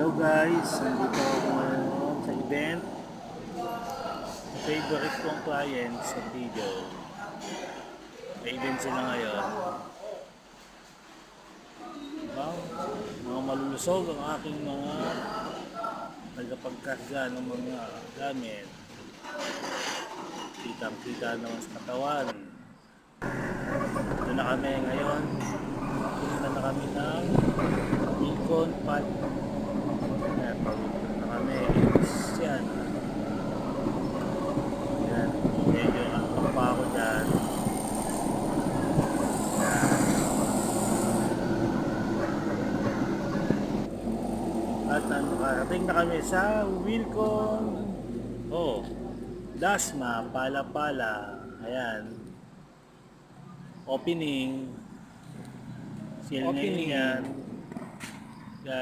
Hello guys, nandito ako ngayon sa event. Favorite kong client sa video. May event sila ngayon. Wow, mga malulusog ang aking mga nagapagkarga ng mga gamit. Kitang kita naman sa katawan. Ito na kami ngayon. Punta na kami ng Beacon Park. Ayan, pagpunta na kami. Yan. Yan. Medyo ano pa ako dyan. Yan. At nakarating na kami sa Wilcon. Oh, Dasma, Pala-Pala. Ayan. Opening. Sale ngayon yan.